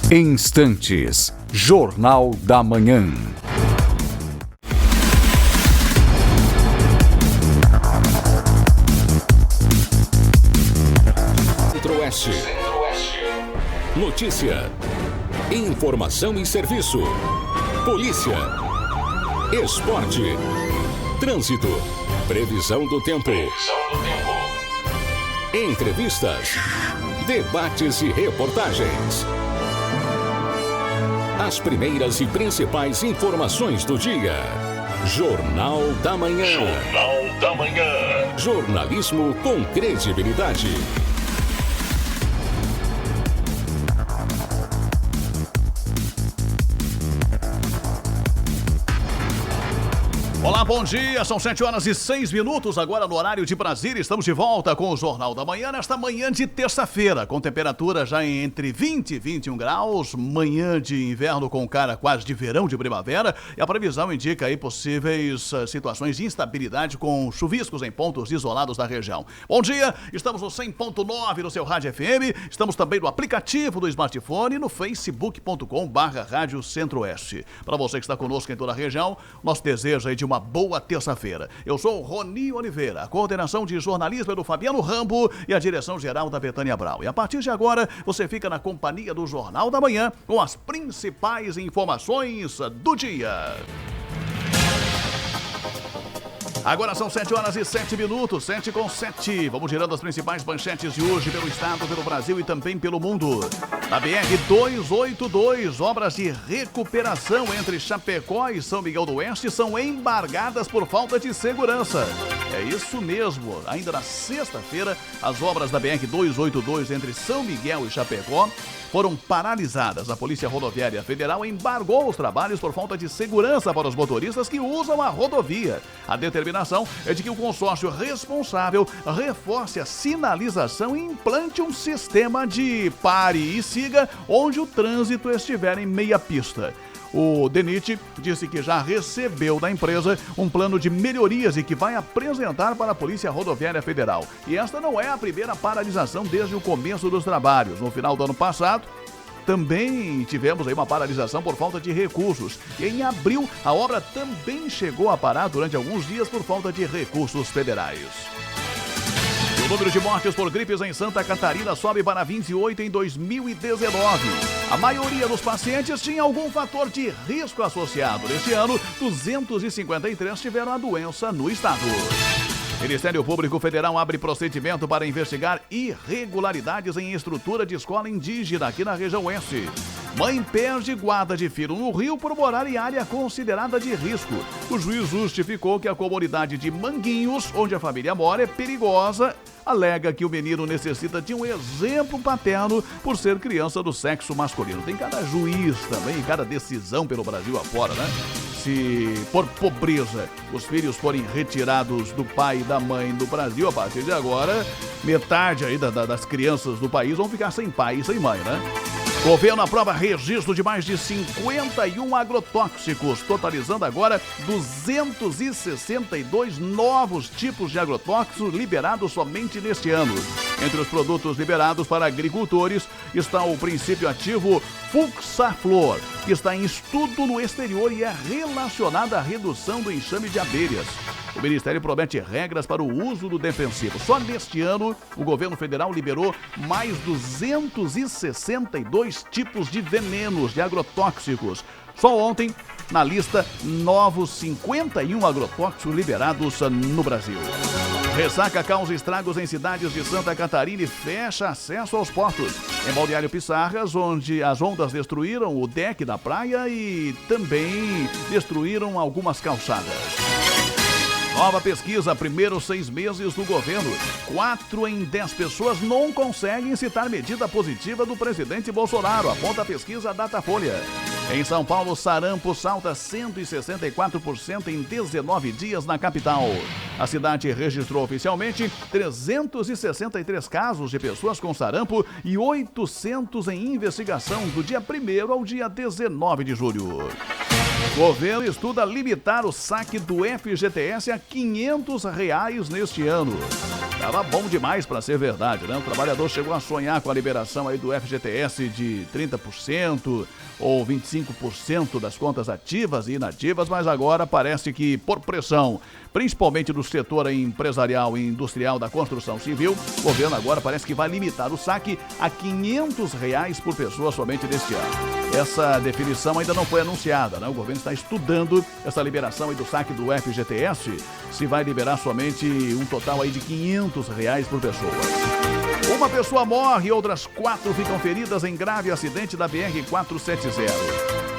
Instantes, Jornal da Manhã. Centro-Oeste. Notícia. Informação e serviço. Polícia. Esporte. Trânsito. Previsão do tempo. Entrevistas. Debates e reportagens. As primeiras e principais informações do dia. Jornal da Manhã. Jornal da Manhã. Jornalismo com credibilidade. Olá, bom dia, são 7h06, agora no horário de Brasília, estamos de volta com o Jornal da Manhã, nesta manhã de terça-feira, com temperatura já entre 20 e 21 graus, manhã de inverno com cara quase de verão de primavera, e a previsão indica aí possíveis situações de instabilidade com chuviscos em pontos isolados da região. Bom dia, estamos no 100.9 no seu rádio FM, estamos também no aplicativo do smartphone e no facebook.com/Rádio Centro-Oeste. Para você que está conosco em toda a região, nosso desejo aí de uma boa terça-feira. Eu sou o Roni Oliveira, a coordenação de jornalismo é do Fabiano Rambo e a direção geral da Betânia Brau. E a partir de agora, você fica na companhia do Jornal da Manhã com as principais informações do dia. Agora são 7h07, 7h07. Vamos girando as principais manchetes de hoje pelo estado, pelo Brasil e também pelo mundo. Na BR-282, obras de recuperação entre Chapecó e São Miguel do Oeste são embargadas por falta de segurança. É isso mesmo. Ainda na sexta-feira, as obras da BR-282 entre São Miguel e Chapecó foram paralisadas. A Polícia Rodoviária Federal embargou os trabalhos por falta de segurança para os motoristas que usam a rodovia. A determinação é de que o consórcio responsável reforce a sinalização e implante um sistema de pare e siga onde o trânsito estiver em meia pista. O DENIT disse que já recebeu da empresa um plano de melhorias e que vai apresentar para a Polícia Rodoviária Federal. E esta não é a primeira paralisação desde o começo dos trabalhos. No final do ano passado, também tivemos aí uma paralisação por falta de recursos. E em abril, a obra também chegou a parar durante alguns dias por falta de recursos federais. O número de mortes por gripes em Santa Catarina sobe para 28 em 2019. A maioria dos pacientes tinha algum fator de risco associado. Neste ano, 253 tiveram a doença no estado. O Ministério Público Federal abre procedimento para investigar irregularidades em estrutura de escola indígena aqui na região oeste. Mãe perde guarda de filho no Rio por morar em área considerada de risco. O juiz justificou que a comunidade de Manguinhos, onde a família mora, é perigosa. Alega que o menino necessita de um exemplo paterno por ser criança do sexo masculino. Tem cada juiz também, cada decisão pelo Brasil afora, né? Se por pobreza os filhos forem retirados do pai e da mãe no Brasil, a partir de agora, metade aí das crianças do país vão ficar sem pai e sem mãe, né? Governo aprova registro de mais de 51 agrotóxicos, totalizando agora 262 novos tipos de agrotóxicos liberados somente neste ano. Entre os produtos liberados para agricultores está o princípio ativo Fuxaflor, que está em estudo no exterior e é relacionado à redução do enxame de abelhas. O Ministério promete regras para o uso do defensivo. Só neste ano, o governo federal liberou mais 262 tipos de venenos, de agrotóxicos. Só ontem, na lista, novos 51 agrotóxicos liberados no Brasil. Ressaca causa estragos em cidades de Santa Catarina e fecha acesso aos portos. Em Balneário Pissarras, onde as ondas destruíram o deck da praia e também destruíram algumas calçadas. Nova pesquisa, primeiros 6 meses do governo. 4 em 10 pessoas não conseguem citar medida positiva do presidente Bolsonaro, aponta a pesquisa Datafolha. Em São Paulo, sarampo salta 164% em 19 dias na capital. A cidade registrou oficialmente 363 casos de pessoas com sarampo e 800 em investigação do dia 1º ao dia 19 de julho. Governo estuda limitar o saque do FGTS a R$ 500 neste ano. Tava bom demais para ser verdade, né? O trabalhador chegou a sonhar com a liberação aí do FGTS de 30% ou 25% das contas ativas e inativas, mas agora parece que por pressão, principalmente do setor empresarial e industrial da construção civil, o governo agora parece que vai limitar o saque a R$ 500 por pessoa somente neste ano. Essa definição ainda não foi anunciada, né? O governo está estudando essa liberação aí do saque do FGTS, se vai liberar somente um total aí de R$ 500 por pessoa. Uma pessoa morre e outras 4 ficam feridas em grave acidente da BR-470.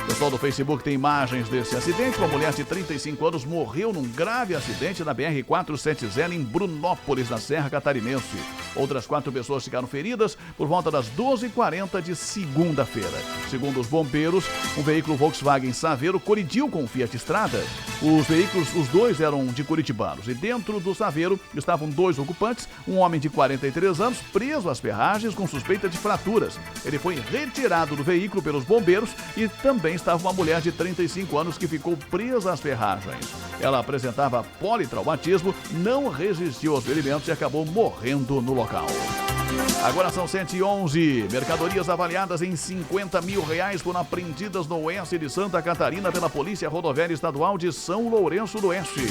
O pessoal do Facebook tem imagens desse acidente. Uma mulher de 35 anos morreu num grave acidente na BR-470 em Brunópolis, na Serra Catarinense. Outras 4 pessoas ficaram feridas por volta das 12h40 de segunda-feira. Segundo os bombeiros, um veículo Volkswagen Saveiro colidiu com um Fiat Strada. Os veículos, os dois eram de curitibanos. E dentro do Saveiro estavam 2 ocupantes, um homem de 43 anos preso às ferragens com suspeita de fraturas. Ele foi retirado do veículo pelos bombeiros e também estava uma mulher de 35 anos que ficou presa às ferragens. Ela apresentava politraumatismo, não resistiu aos ferimentos e acabou morrendo no local. Agora são 7h11. Mercadorias avaliadas em R$ 50 mil foram apreendidas no oeste de Santa Catarina pela Polícia Rodoviária Estadual de São Lourenço do Oeste.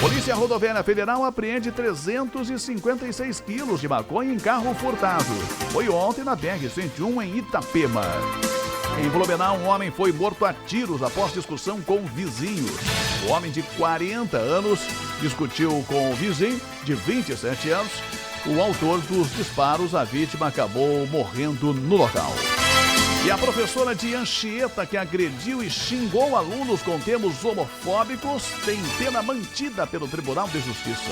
Polícia Rodoviária Federal apreende 356 quilos de maconha em carro furtado. Foi ontem na BR-101 em Itapema. Em Blumenau, um homem foi morto a tiros após discussão com vizinhos. O homem de 40 anos discutiu com o vizinho de 27 anos. O autor dos disparos, a vítima, acabou morrendo no local. E a professora de Anchieta, que agrediu e xingou alunos com termos homofóbicos, tem pena mantida pelo Tribunal de Justiça.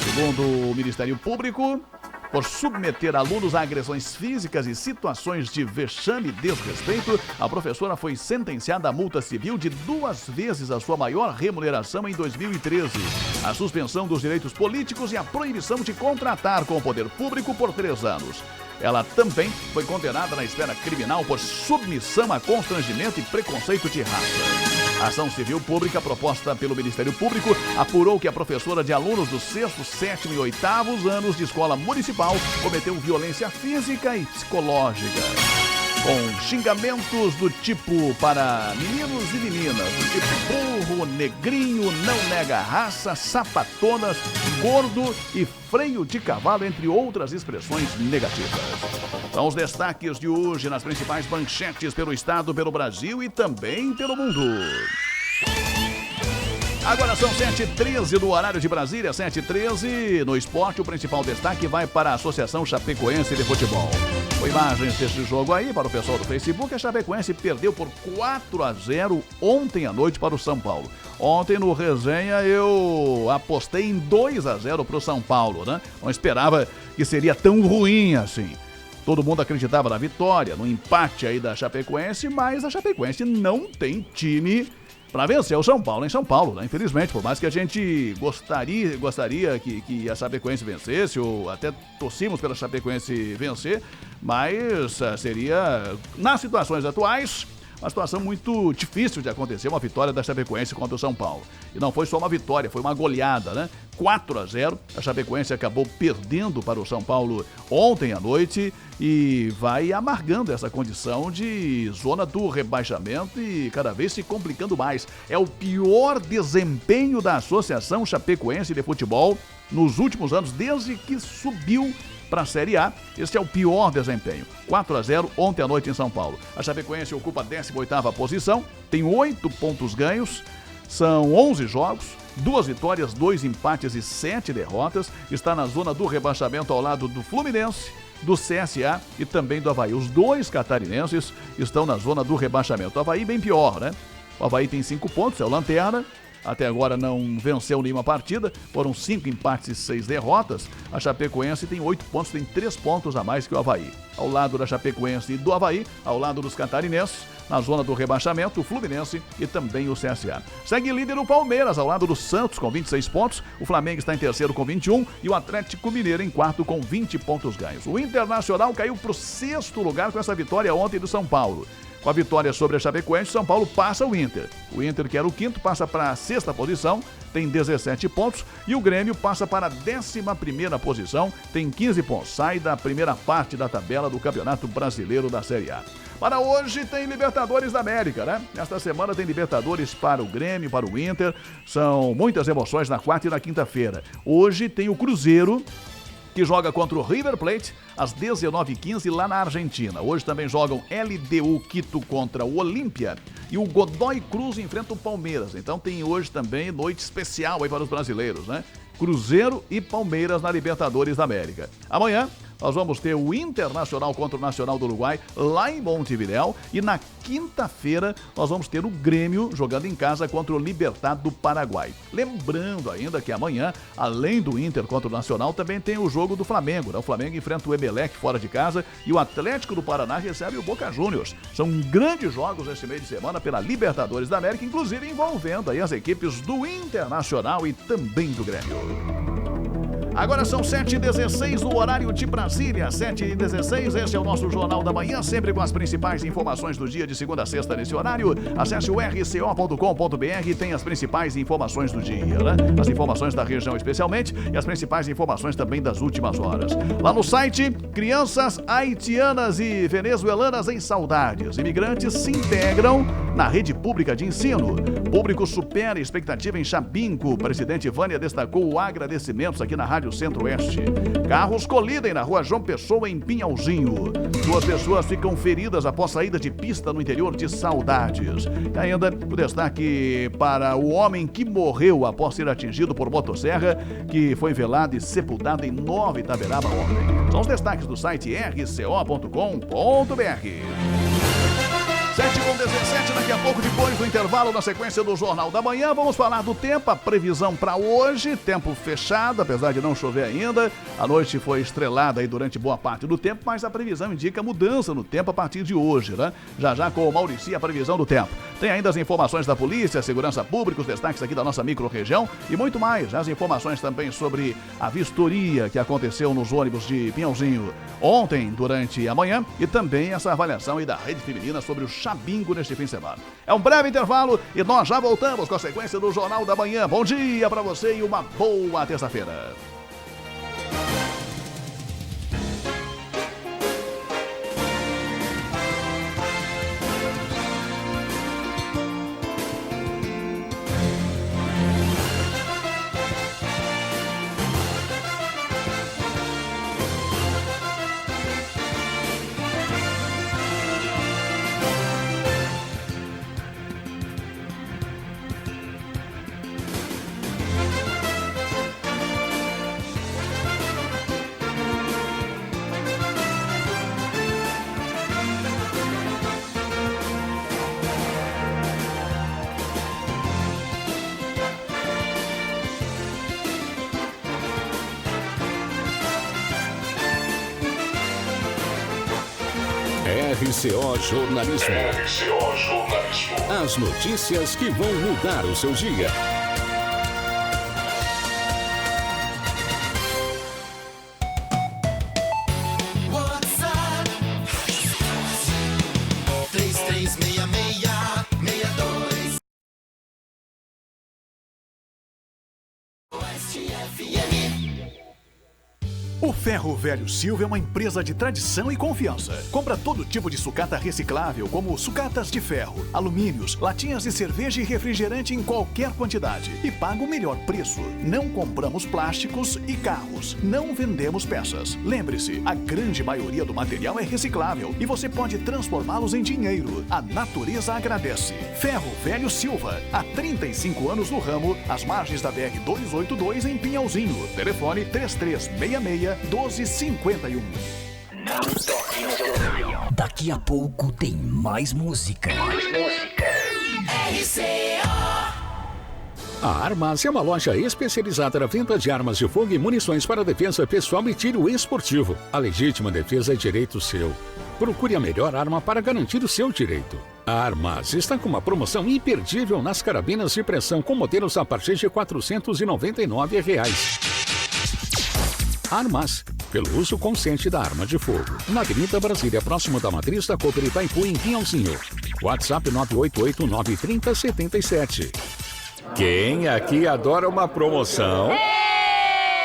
Segundo o Ministério Público, por submeter alunos a agressões físicas e situações de vexame e desrespeito, a professora foi sentenciada a multa civil de 2 vezes a sua maior remuneração em 2013, a suspensão dos direitos políticos e a proibição de contratar com o poder público por 3 anos. Ela também foi condenada na esfera criminal por submissão a constrangimento e preconceito de raça. A ação civil pública proposta pelo Ministério Público apurou que a professora de alunos dos 6º, 7º e 8º anos de escola municipal cometeu violência física e psicológica, com xingamentos do tipo para meninos e meninas, do tipo burro, negrinho, não nega raça, sapatonas, gordo e freio de cavalo, entre outras expressões negativas. São os destaques de hoje nas principais manchetes pelo estado, pelo Brasil e também pelo mundo. Agora são 7h13 no horário de Brasília, 7h13. No esporte, o principal destaque vai para a Associação Chapecoense de Futebol. Com imagens desse jogo aí para o pessoal do Facebook, a Chapecoense perdeu por 4-0 ontem à noite para o São Paulo. Ontem no Resenha eu apostei em 2-0 para o São Paulo, né? Não esperava que seria tão ruim assim. Todo mundo acreditava na vitória, no empate aí da Chapecoense, mas a Chapecoense não tem time para vencer o São Paulo em São Paulo, né? Infelizmente, por mais que a gente gostaria que a Chapecoense vencesse, ou até torcíamos pela Chapecoense vencer, mas seria, nas situações atuais, uma situação muito difícil de acontecer, uma vitória da Chapecoense contra o São Paulo. E não foi só uma vitória, foi uma goleada, né? 4-0, a Chapecoense acabou perdendo para o São Paulo ontem à noite e vai amargando essa condição de zona do rebaixamento e cada vez se complicando mais. É o pior desempenho da Associação Chapecoense de Futebol nos últimos anos, desde que subiu para a Série A. Este é o pior desempenho. 4-0 ontem à noite em São Paulo. A Chapecoense ocupa a 18ª posição, tem 8 pontos ganhos, são 11 jogos, 2 vitórias, 2 empates e 7 derrotas. Está na zona do rebaixamento ao lado do Fluminense, do CSA e também do Avaí. Os 2 catarinenses estão na zona do rebaixamento. O Avaí bem pior, né? O Avaí tem 5 pontos, é o lanterna. Até agora não venceu nenhuma partida, foram 5 empates e 6 derrotas. A Chapecoense tem 8 pontos, tem 3 pontos a mais que o Avaí. Ao lado da Chapecoense e do Avaí, ao lado dos catarinenses, na zona do rebaixamento, o Fluminense e também o CSA. Segue líder o Palmeiras, ao lado do Santos com 26 pontos, o Flamengo está em terceiro com 21 e o Atlético Mineiro em quarto com 20 pontos ganhos. O Internacional caiu para o 6º lugar com essa vitória ontem do São Paulo. Com a vitória sobre a Chapecoense, São Paulo passa o Inter. O Inter, que era o quinto, passa para a sexta posição, tem 17 pontos. E o Grêmio passa para a 11ª posição, tem 15 pontos. Sai da primeira parte da tabela do Campeonato Brasileiro da Série A. Para hoje tem Libertadores da América, né? Esta semana tem Libertadores para o Grêmio, para o Inter. São muitas emoções na quarta e na quinta-feira. Hoje tem o Cruzeiro, que joga contra o River Plate às 19h15 lá na Argentina. Hoje também jogam LDU Quito contra o Olímpia e o Godoy Cruz enfrenta o Palmeiras. Então tem hoje também noite especial aí para os brasileiros, né? Cruzeiro e Palmeiras na Libertadores da América. Amanhã nós vamos ter o Internacional contra o Nacional do Uruguai lá em Montevidéu. E na quinta-feira nós vamos ter o Grêmio jogando em casa contra o Libertad do Paraguai. Lembrando ainda que amanhã, além do Inter contra o Nacional, também tem o jogo do Flamengo, né? O Flamengo enfrenta o Emelec fora de casa e o Atlético do Paraná recebe o Boca Juniors. São grandes jogos esse meio de semana pela Libertadores da América, inclusive envolvendo aí as equipes do Internacional e também do Grêmio. Agora são 7h16 no horário de Brasília, 7h16, esse é o nosso Jornal da Manhã, sempre com as principais informações do dia de segunda a sexta nesse horário. Acesse o rco.com.br e tem as principais informações do dia, né? As informações da região especialmente e as principais informações também das últimas horas. Lá no site, crianças haitianas e venezuelanas em saudades. Imigrantes se integram na rede pública de ensino. Público supera a expectativa em Chabinco. O presidente Vânia destacou agradecimentos aqui na Rádio Centro-Oeste. Carros colidem na rua João Pessoa, em Pinhalzinho. 2 pessoas ficam feridas após saída de pista no interior de Saudades. E ainda o destaque para o homem que morreu após ser atingido por motosserra, que foi velado e sepultado em Nova Itaberaba ontem. São os destaques do site rco.com.br. 7h17, daqui a pouco, depois do intervalo, na sequência do Jornal da Manhã, vamos falar do tempo, a previsão para hoje, tempo fechado, apesar de não chover ainda, a noite foi estrelada aí durante boa parte do tempo, mas a previsão indica mudança no tempo a partir de hoje, né? Já com o Maurici, a previsão do tempo. Tem ainda as informações da polícia, segurança pública, os destaques aqui da nossa micro-região e muito mais, as informações também sobre a vistoria que aconteceu nos ônibus de Pinhalzinho ontem, durante a manhã, e também essa avaliação aí da rede feminina sobre o Chabinco neste fim de semana. É um breve intervalo e nós já voltamos com a sequência do Jornal da Manhã. Bom dia para você e uma boa terça-feira. RCO Jornalismo. As notícias que vão mudar o seu dia. WhatsApp 3366-62 Oeste FM. O Ferro Velho Silva é uma empresa de tradição e confiança. Compra todo tipo de sucata reciclável, como sucatas de ferro, alumínios, latinhas de cerveja e refrigerante em qualquer quantidade. E paga o melhor preço. Não compramos plásticos e carros. Não vendemos peças. Lembre-se, a grande maioria do material é reciclável e você pode transformá-los em dinheiro. A natureza agradece. Ferro Velho Silva. Há 35 anos no ramo, às margens da BR-282 em Pinhalzinho. Telefone 3366-1251. Daqui a pouco tem mais música. A Armas é uma loja especializada na venda de armas de fogo e munições para defesa pessoal e tiro esportivo. A legítima defesa é direito seu. Procure a melhor arma para garantir o seu direito. A Armas está com uma promoção imperdível nas carabinas de pressão com modelos a partir de R$ 499. Armas, pelo uso consciente da arma de fogo. Na Avenida Brasília, próximo da Matriz da Cooper Itaipu, em Pinhalzinho. WhatsApp 988-930-77. Quem aqui adora uma promoção?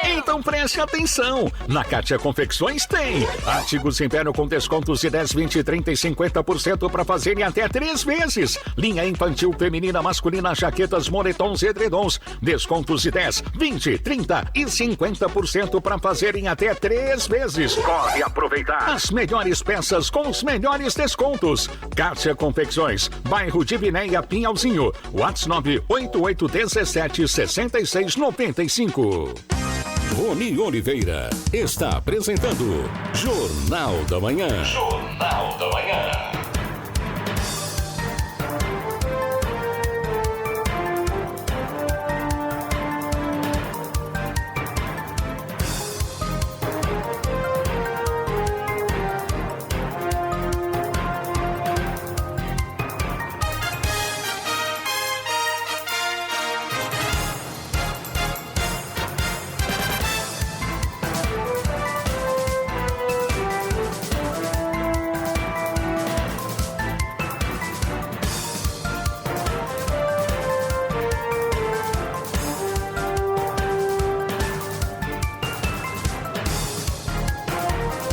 Então preste atenção! Na Kátia Confecções tem artigos Império com descontos de 10, 20, 30 e 50% para fazer em até 3 vezes. Linha infantil, feminina, masculina, jaquetas, moletons e edredons. Descontos de 10, 20, 30 e 50% para fazer em até 3 vezes. Corre aproveitar as melhores peças com os melhores descontos. Kátia Confecções, bairro de Binéia, Pinhalzinho. WhatsApp 8817-6695. Rony Oliveira está apresentando Jornal da Manhã. Jornal da Manhã.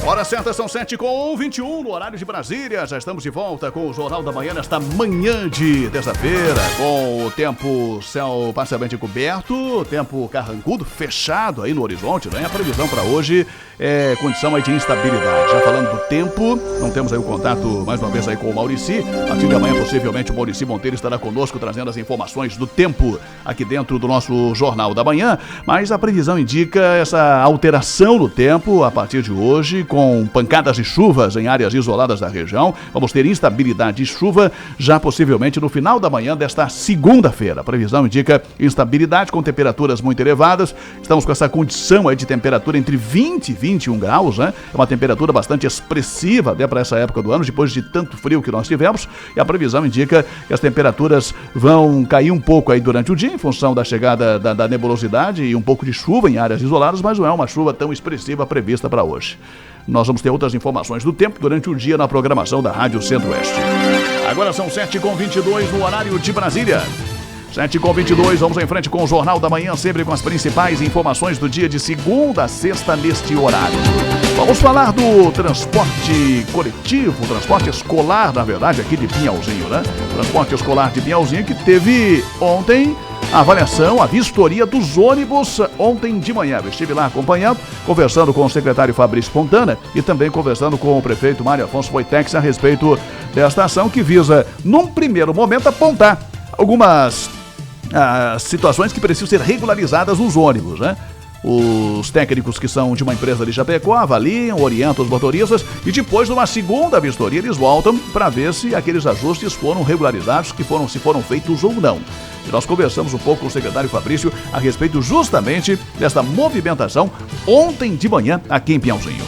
Hora certa, são 7h21 no horário de Brasília. Já estamos de volta com o Jornal da Manhã nesta manhã de terça-feira, com o tempo, céu parcialmente coberto, tempo carrancudo, fechado aí no horizonte, né? A previsão para hoje é condição aí de instabilidade. Já falando do tempo, não temos aí o contato mais uma vez aí com o Maurici. A partir de amanhã, possivelmente, o Maurici Monteiro estará conosco trazendo as informações do tempo aqui dentro do nosso Jornal da Manhã, mas a previsão indica essa alteração no tempo a partir de hoje, com pancadas de chuvas em áreas isoladas da região. Vamos ter instabilidade de chuva já possivelmente no final da manhã desta segunda-feira. A previsão indica instabilidade com temperaturas muito elevadas. Estamos com essa condição aí de temperatura entre 20 e 21 graus, né? É uma temperatura bastante expressiva até para essa época do ano, depois de tanto frio que nós tivemos. E a previsão indica que as temperaturas vão cair um pouco aí durante o dia, em função da chegada da nebulosidade e um pouco de chuva em áreas isoladas, mas não é uma chuva tão expressiva prevista para hoje. Nós vamos ter outras informações do tempo durante o dia na programação da Rádio Centro-Oeste. Agora são 7h22 no horário de Brasília. 7h22, vamos em frente com o Jornal da Manhã, sempre com as principais informações do dia de segunda a sexta neste horário. Vamos falar do transporte coletivo, transporte escolar, na verdade, aqui de Pinhalzinho, né? Transporte escolar de Pinhalzinho que teve ontem a avaliação, a vistoria dos ônibus ontem de manhã. Eu estive lá acompanhando, conversando com o secretário Fabrício Fontana e também conversando com o prefeito Mário Afonso Wojtek a respeito desta ação que visa, num primeiro momento, apontar algumas situações que precisam ser regularizadas nos ônibus, né? Os técnicos que são de uma empresa de Chapecó avaliam, orientam os motoristas e depois de uma segunda vistoria eles voltam para ver se aqueles ajustes foram regularizados, se foram feitos ou não. E nós conversamos um pouco com o secretário Fabrício a respeito justamente desta movimentação ontem de manhã aqui em Pinhalzinho.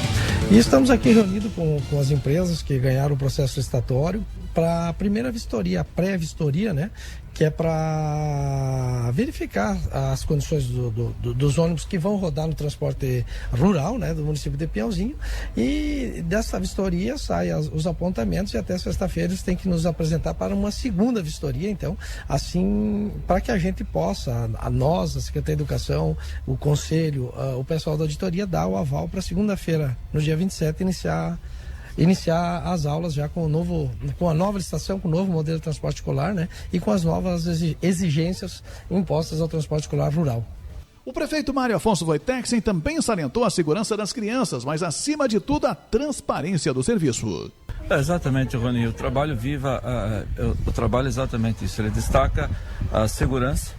E estamos aqui reunidos com as empresas que ganharam o processo licitatório para a primeira vistoria, a pré-vistoria, né? Que é para verificar as condições dos ônibus que vão rodar no transporte rural, né, do município de Pinhalzinho. E dessa vistoria saem os apontamentos e até sexta-feira eles têm que nos apresentar para uma segunda vistoria, então, assim, para que a gente possa, nós, a Secretaria de Educação, o Conselho, o pessoal da auditoria, dar o aval para segunda-feira, no dia 27, iniciar as aulas já com a nova licitação, com o novo modelo de transporte escolar, né? E com as novas exigências impostas ao transporte escolar rural. O prefeito Mário Afonso Wojtek também salientou a segurança das crianças, mas acima de tudo a transparência do serviço. Exatamente, Rony, o trabalho o trabalho é exatamente isso, ele destaca a segurança,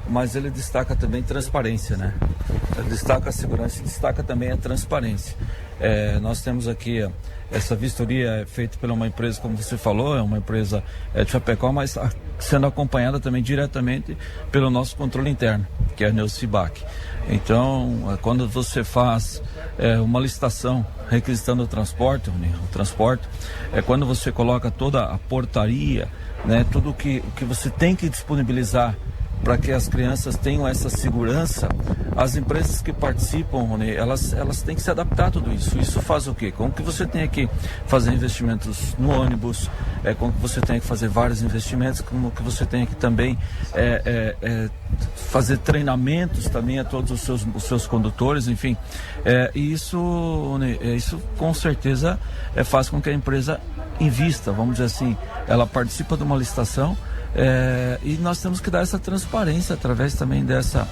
mas ele destaca também transparência, né? Ele destaca a segurança e destaca também a transparência. Nós temos aqui essa vistoria feita por uma empresa, como você falou, é uma empresa de Chapecó, mas sendo acompanhada também diretamente pelo nosso controle interno, que é a Neucibac. Então, quando você faz uma licitação requisitando o transporte, quando você coloca toda a portaria, né, tudo o que você tem que disponibilizar para que as crianças tenham essa segurança, as empresas que participam, Rony, elas têm que se adaptar a tudo isso. Isso faz o quê? Com que você tenha que fazer investimentos no ônibus, com que você tenha que fazer vários investimentos, como que você tenha que também fazer treinamentos também a todos os seus condutores, enfim. E isso com certeza faz com que a empresa invista, vamos dizer assim, ela participa de uma licitação, e nós temos que dar essa transparência através também dessa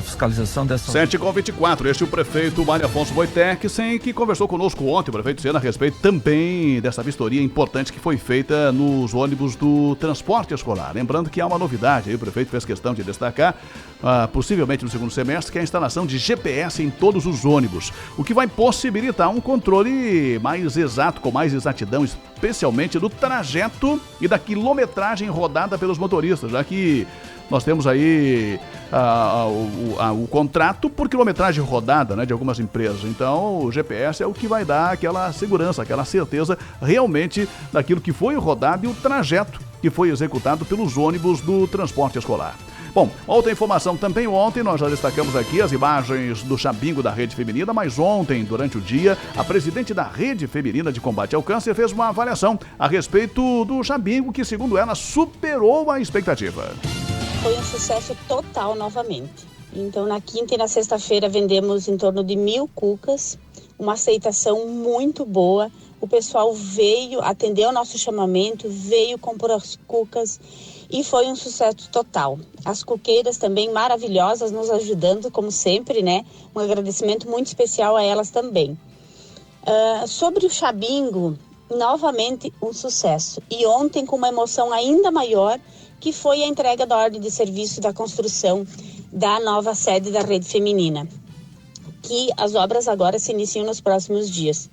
fiscalização, 7h24, este é o prefeito Mário Afonso Wojtek, que conversou conosco ontem, o prefeito Sena, a respeito também dessa vistoria importante que foi feita nos ônibus do transporte escolar. Lembrando que há uma novidade aí, o prefeito fez questão de destacar, possivelmente no segundo semestre, que é a instalação de GPS em todos os ônibus, o que vai possibilitar um controle mais exato, com mais exatidão, especialmente do trajeto e da quilometragem rodada pelos motoristas, já que nós temos aí o contrato por quilometragem rodada, né, de algumas empresas. Então, o GPS é o que vai dar aquela segurança, aquela certeza realmente daquilo que foi rodado e o trajeto que foi executado pelos ônibus do transporte escolar. Bom, outra informação também ontem, nós já destacamos aqui as imagens do Chabingo da Rede Feminina, mas ontem, durante o dia, a presidente da Rede Feminina de Combate ao Câncer fez uma avaliação a respeito do Chabingo, que, segundo ela, superou a expectativa. Foi um sucesso total novamente. Então, na quinta e na sexta-feira vendemos em torno de 1.000 cucas, uma aceitação muito boa. O pessoal veio, atendeu o nosso chamamento, veio comprar as cucas e foi um sucesso total. As cuqueiras também maravilhosas, nos ajudando, como sempre, né? Um agradecimento muito especial a elas também. Sobre o Chabingo, novamente um sucesso. E ontem, com uma emoção ainda maior, que foi a entrega da ordem de serviço da construção da nova sede da Rede Feminina, que as obras agora se iniciam nos próximos dias.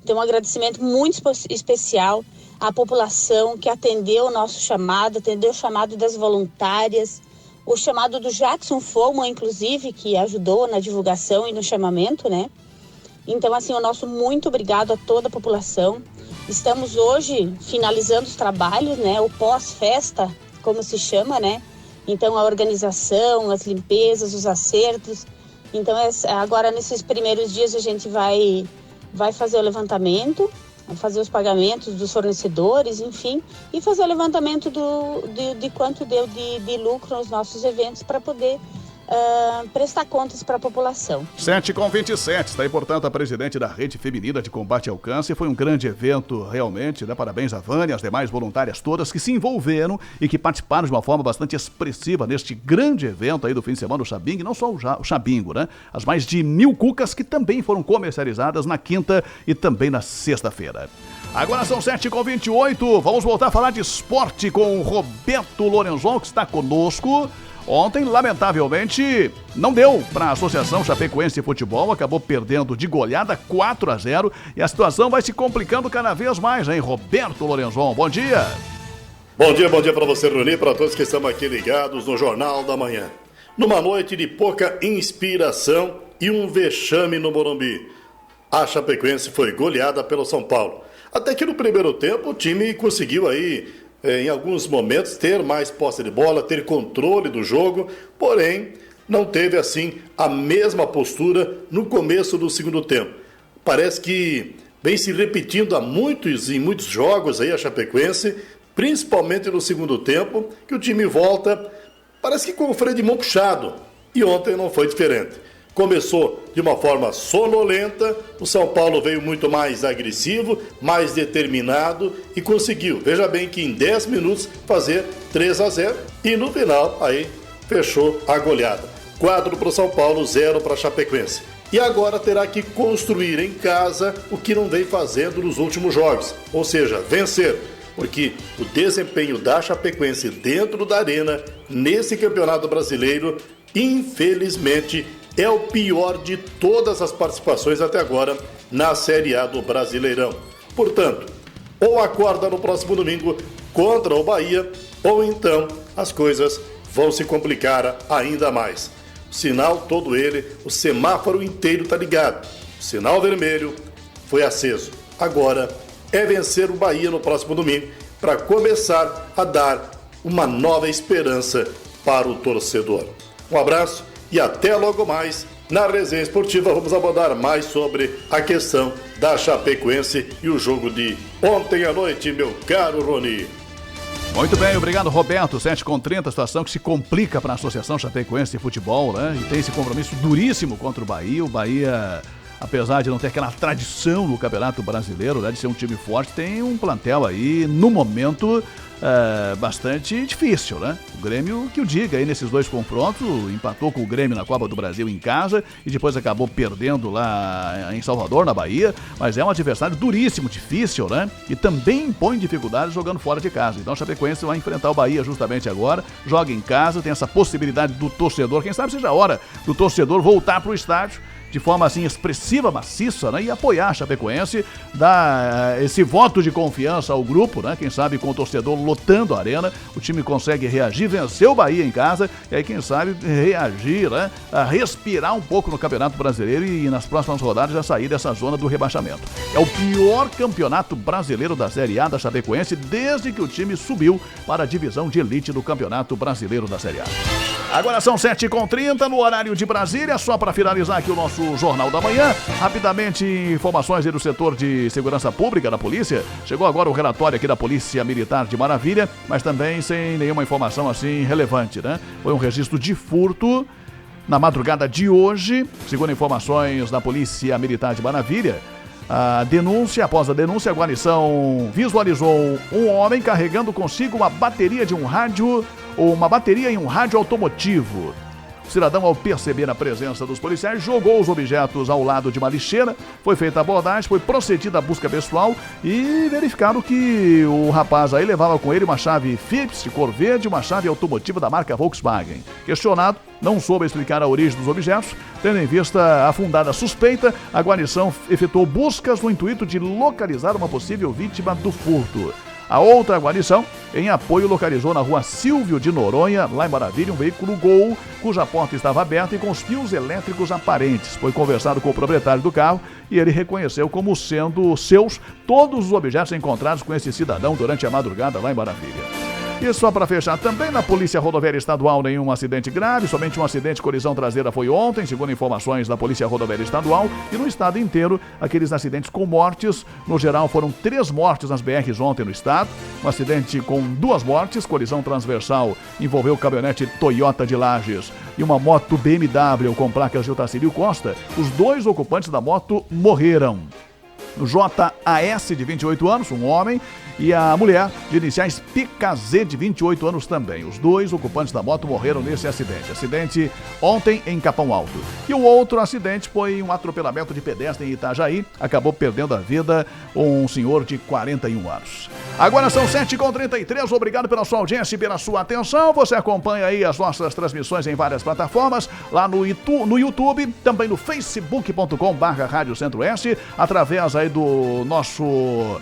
Então, um agradecimento muito especial à população que atendeu o nosso chamado, atendeu o chamado das voluntárias, o chamado do Jackson Fomo, inclusive, que ajudou na divulgação e no chamamento, né? Então, assim, o nosso muito obrigado a toda a população. Estamos hoje finalizando os trabalhos, né? O pós-festa, como se chama, né? Então, a organização, as limpezas, os acertos. Então, agora, nesses primeiros dias, a gente vai fazer o levantamento, fazer os pagamentos dos fornecedores, enfim, e fazer o levantamento de quanto deu de lucro nos nossos eventos para poder prestar contas para a população. 7h27, está aí, portanto, a presidente da Rede Feminina de Combate ao Câncer. Foi um grande evento, realmente, né? Parabéns a Vânia, as demais voluntárias todas que se envolveram e que participaram de uma forma bastante expressiva neste grande evento aí do fim de semana, o Chabingo, e não só o Chabingo, né? As mais de 1.000 cucas que também foram comercializadas na quinta e também na sexta-feira. Agora são 7h28, vamos voltar a falar de esporte com o Roberto Lorenzon, que está conosco. Ontem, lamentavelmente, não deu para a Associação Chapecoense de Futebol, acabou perdendo de goleada 4-0 e a situação vai se complicando cada vez mais, hein? Roberto Lorenzon, bom dia! Bom dia para você, Rony, para todos que estão aqui ligados no Jornal da Manhã. Numa noite de pouca inspiração e um vexame no Morumbi, a Chapecoense foi goleada pelo São Paulo. Até que no primeiro tempo o time conseguiu aí, em alguns momentos, ter mais posse de bola, ter controle do jogo, porém não teve assim a mesma postura no começo do segundo tempo. Parece que vem se repetindo em muitos jogos aí a Chapecoense, principalmente no segundo tempo, que o time volta, parece que com o freio de mão puxado, e ontem não foi diferente. Começou de uma forma sonolenta, o São Paulo veio muito mais agressivo, mais determinado e conseguiu, veja bem que em 10 minutos fazer 3-0 e no final aí fechou a goleada. 4 para o São Paulo, 0 para a Chapecoense. E agora terá que construir em casa o que não vem fazendo nos últimos jogos, ou seja, vencer. Porque o desempenho da Chapecoense dentro da arena, nesse campeonato brasileiro, infelizmente, é o pior de todas as participações até agora na Série A do Brasileirão. Portanto, ou acorda no próximo domingo contra o Bahia, ou então as coisas vão se complicar ainda mais. O sinal todo ele, o semáforo inteiro está ligado. O sinal vermelho foi aceso. Agora é vencer o Bahia no próximo domingo para começar a dar uma nova esperança para o torcedor. Um abraço e até logo mais. Na resenha esportiva vamos abordar mais sobre a questão da Chapecoense e o jogo de ontem à noite, meu caro Rony. Muito bem, obrigado, Roberto. 7h30, situação que se complica para a Associação Chapecoense de Futebol, né? E tem esse compromisso duríssimo contra o Bahia. O Bahia, apesar de não ter aquela tradição no Campeonato Brasileiro, né, de ser um time forte, tem um plantel aí, no momento, bastante difícil, né? O Grêmio, que o diga aí nesses dois confrontos, empatou com o Grêmio na Copa do Brasil em casa e depois acabou perdendo lá em Salvador, na Bahia, mas é um adversário duríssimo, difícil, né? E também impõe dificuldades jogando fora de casa. Então o Chapecoense vai enfrentar o Bahia justamente agora, joga em casa, tem essa possibilidade do torcedor, quem sabe seja a hora do torcedor voltar para o estádio de forma assim expressiva, maciça, né? E apoiar a Chapecoense, dar esse voto de confiança ao grupo, né? Quem sabe com o torcedor lotando a arena, o time consegue reagir, vencer o Bahia em casa e aí quem sabe reagir, né? A respirar um pouco no Campeonato Brasileiro e nas próximas rodadas já sair dessa zona do rebaixamento. É o pior campeonato brasileiro da Série A da Chapecoense desde que o time subiu para a divisão de elite do Campeonato Brasileiro da Série A. Agora são 7h30 no horário de Brasília, só para finalizar aqui o nosso Jornal da Manhã. Rapidamente, informações aí do setor de segurança pública da polícia. Chegou agora o relatório aqui da Polícia Militar de Maravilha, mas também sem nenhuma informação assim relevante, né? Foi um registro de furto na madrugada de hoje, segundo informações da Polícia Militar de Maravilha. Após a denúncia, a guarnição visualizou um homem carregando consigo uma bateria de um rádio ou uma bateria em um rádio automotivo. O cidadão, ao perceber a presença dos policiais, jogou os objetos ao lado de uma lixeira. Foi feita a abordagem, foi procedida a busca pessoal e verificaram que o rapaz aí levava com ele uma chave Phillips de cor verde e uma chave automotiva da marca Volkswagen. Questionado, não soube explicar a origem dos objetos. Tendo em vista a fundada suspeita, a guarnição efetuou buscas no intuito de localizar uma possível vítima do furto. A outra guarnição, em apoio, localizou na rua Silvio de Noronha, lá em Maravilha, um veículo Gol, cuja porta estava aberta e com os fios elétricos aparentes. Foi conversado com o proprietário do carro e ele reconheceu como sendo seus todos os objetos encontrados com esse cidadão durante a madrugada lá em Maravilha. E só para fechar, também na Polícia Rodoviária Estadual, nenhum acidente grave, somente um acidente de colisão traseira foi ontem, segundo informações da Polícia Rodoviária Estadual, e no estado inteiro, aqueles acidentes com mortes, no geral foram 3 mortes nas BRs ontem no estado, um acidente com 2 mortes, colisão transversal, envolveu caminhonete Toyota de Lages e uma moto BMW com placas de Otacílio Costa. Os 2 ocupantes da moto morreram. O JAS, de 28 anos, um homem, e a mulher, de iniciais PKZ, de 28 anos também. Os 2 ocupantes da moto morreram nesse acidente. Acidente ontem em Capão Alto. E o outro acidente foi um atropelamento de pedestre em Itajaí. Acabou perdendo a vida um senhor de 41 anos. Agora são 7h33. Obrigado pela sua audiência e pela sua atenção. Você acompanha aí as nossas transmissões em várias plataformas, lá no YouTube, também no facebook.com/Rádio Centro-Oeste, através aí do nosso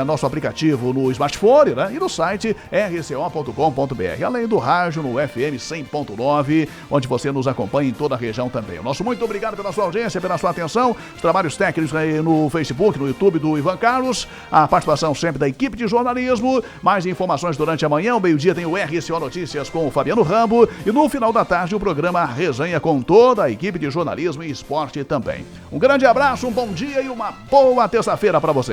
nosso aplicativo no smartphone, né? E no site rco.com.br, além do rádio no FM 100.9, onde você nos acompanha em toda a região também. O nosso muito obrigado pela sua audiência, pela sua atenção, os trabalhos técnicos aí no Facebook, no YouTube do Ivan Carlos, a participação sempre da equipe de jornalismo. Mais informações durante a manhã, ao meio-dia tem o RCO Notícias com o Fabiano Rambo e no final da tarde o programa Resenha com toda a equipe de jornalismo e esporte também. Um grande abraço, um bom dia e uma boa terça-feira para você.